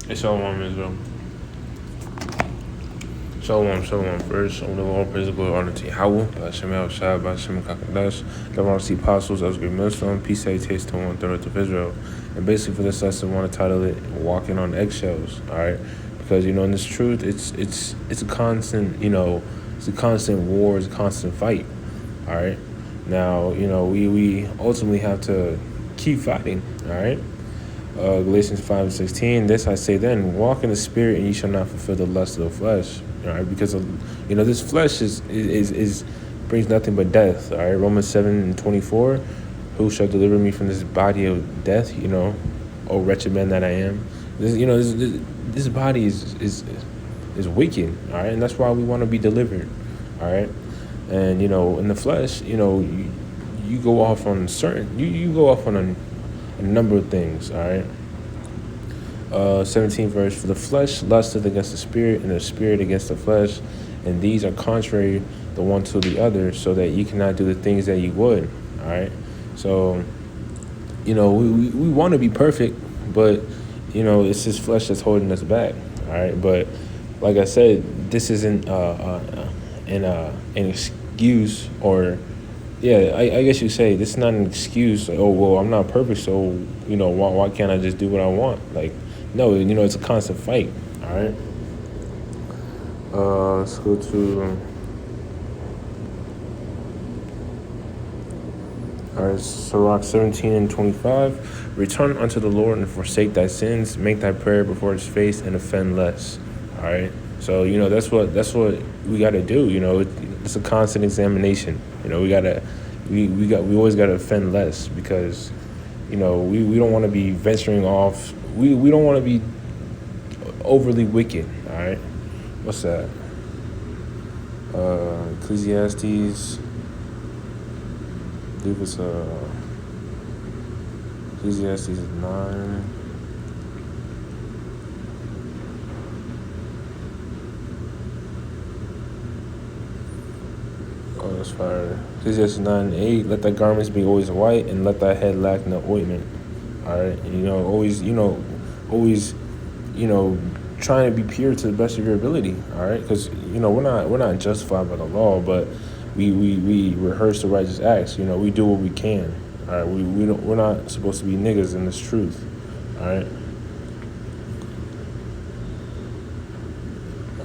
Hey, Shalom, Israel. Shalom. First, I want to all praise the glory honor to Yahweh, by Hashem Shai, by Hashem Kakadash, the Rocky Apostles, as great Muslim, peace, salutation to 1/3 of Israel. And basically, for this lesson, I want to title it "Walking on Eggshells." All right, because in this truth, it's a constant, it's a constant war, it's a constant fight. All right, now we ultimately have to keep fighting. All right. Galatians 5:16. This I say then, walk in the spirit, and ye shall not fulfill the lust of the flesh. All right, because this flesh is brings nothing but death. All right, Romans 7:24. Who shall deliver me from this body of death? Oh wretched man that I am. This body is wicked. All right, and that's why we want to be delivered. All right, and in the flesh, you go off on you go off on a number of things. All right. 17th verse, for the flesh lusteth against the spirit, and the spirit against the flesh, and these are contrary the one to the other, so that you cannot do the things that you would. All right. So we want to be perfect, but it's this flesh that's holding us back. All right. But like I said, this isn't an excuse, or I guess you say this is not an excuse. Like, oh well, I'm not perfect, so why can't I just do what I want? Like, no, it's a constant fight. All right. Let's go to. All right, Sirach 17:25. Return unto the Lord and forsake thy sins. Make thy prayer before His face and offend less. All right. So that's what we got to do. It's a constant examination. We always got to offend less, because we don't want to be venturing off. We don't want to be overly wicked. All right. What's that? Ecclesiastes. I believe it's Ecclesiastes 9. Oh, that's fire. Ecclesiastes 9:8. Let thy garments be always white, and let thy head lack no ointment. All right, and always, trying to be pure to the best of your ability. All right, because we're not justified by the law, but we rehearse the righteous acts. We do what we can. All right, we're not supposed to be niggas in this truth. All right.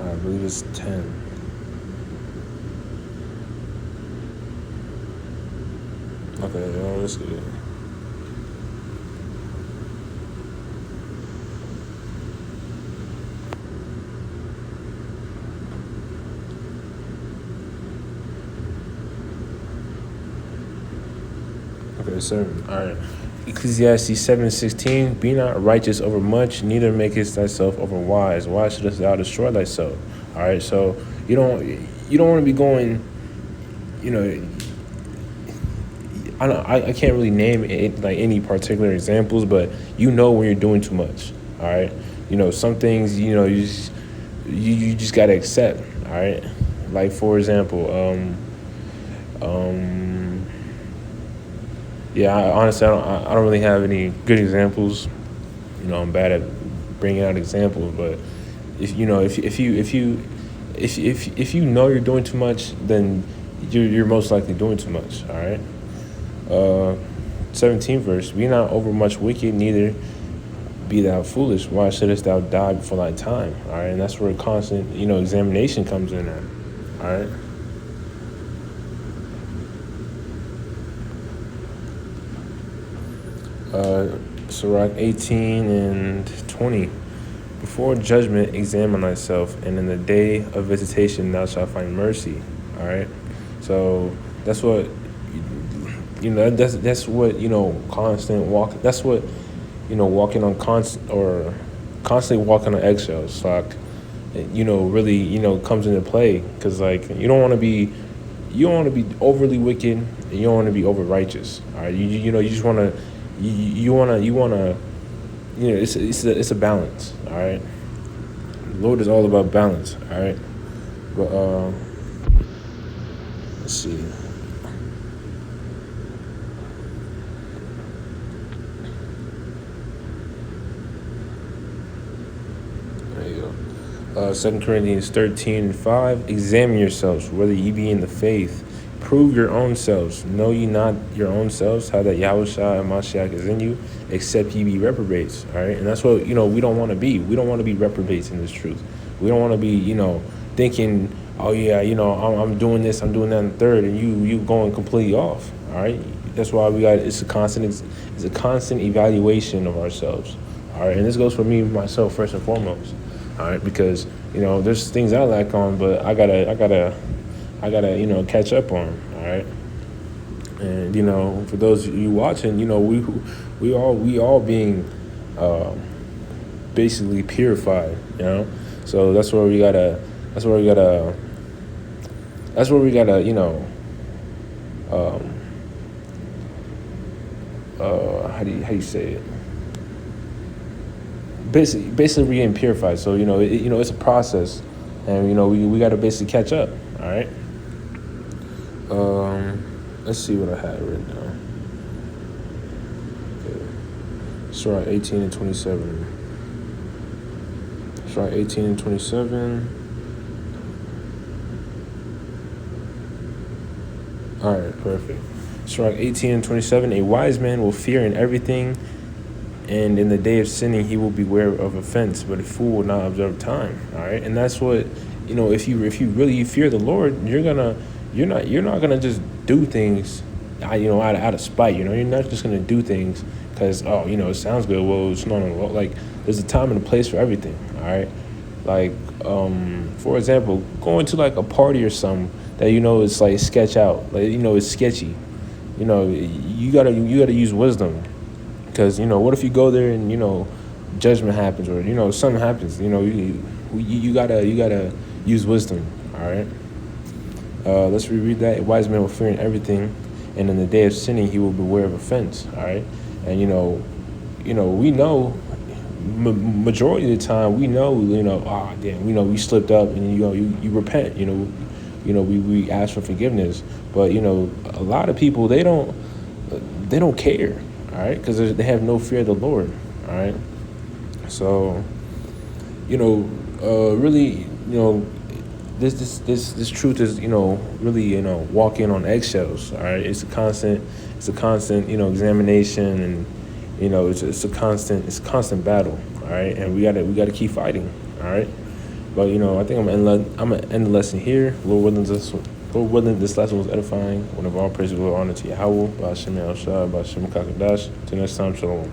I believe it's 10. Okay, that's good. Okay, 7. All right. Ecclesiastes 7:16. Be not righteous over much, neither makest thyself over wise. Why shouldest thou destroy thyself? All right. So you don't want to be going. I can't really name it, like any particular examples, but when you're doing too much. All right. Some things you just gotta accept. All right. Like, for example, honestly, I don't really have any good examples. I'm bad at bringing out examples, but if you know you're doing too much, then you're most likely doing too much. All right. 17th verse. Be not overmuch wicked, neither be thou foolish. Why shouldest thou die before thy time? All right, and that's where constant examination comes in at. All right. Sirach 18:20. Before judgment examine thyself, and in the day of visitation thou shalt find mercy. All right. So that's what that's what constant walk. That's what walking on constantly walking on eggshells. Like, really comes into play, because like you don't want to be overly wicked, and you don't want to be over righteous. All right. You just want to. You wanna it's a balance. All right. The Lord is all about balance. All right. But let's see. There you go. 2 Corinthians 13:5. Examine yourselves, whether ye be in the faith. Prove your own selves. Know ye not your own selves, how that Yahushua and Mashiach is in you, except ye be reprobates. All right. And that's what, we don't want to be. We don't want to be reprobates in this truth. We don't want to be, thinking, oh yeah, I'm doing this, I'm doing that, and the third, and you going completely off. All right. That's why it's a constant evaluation of ourselves. All right. And this goes for me, myself, first and foremost. All right. Because, there's things I lack on, but I gotta, catch up on. All right. And, for those of you watching, we all being, basically purified, so that's where we gotta, how do you say it? Basically being purified. So, it's a process, and, we got to basically catch up. All right. Let's see what I had right now. Okay. Surah 18 and 27. Surah 18 and 27. All right, perfect. Surah 18 and 27. A wise man will fear in everything, and in the day of sinning he will beware of offense, but a fool will not observe time. All right. And that's what, if you really fear the Lord, you're not gonna just do things, out of spite. You're not just gonna do things because it sounds good. Well, it's not. Well, like, there's a time and a place for everything. All right. Like, for example, going to like a party or something that it's like sketch out, like it's sketchy. You gotta use wisdom, because what if you go there and judgment happens, or something happens. You gotta use wisdom. All right. Let's reread that. A wise man will fear in everything, and in the day of sinning he will beware of offense. All right. And we know, majority of the time we know, we slipped up, and you repent. We ask for forgiveness, but a lot of people, they don't care. All right. Because they have no fear of the Lord. All right. So really, this truth is, really, walking on eggshells. All right. It's a constant examination, and it's a constant battle. All right. And we gotta keep fighting. All right. But I think I'm gonna end the lesson here. Lord willing, this lesson was edifying. One of all praises, will honor to Yahweh, Ba'ashem El Shah, Ba'ashem Kakadash. Till next time, shalom.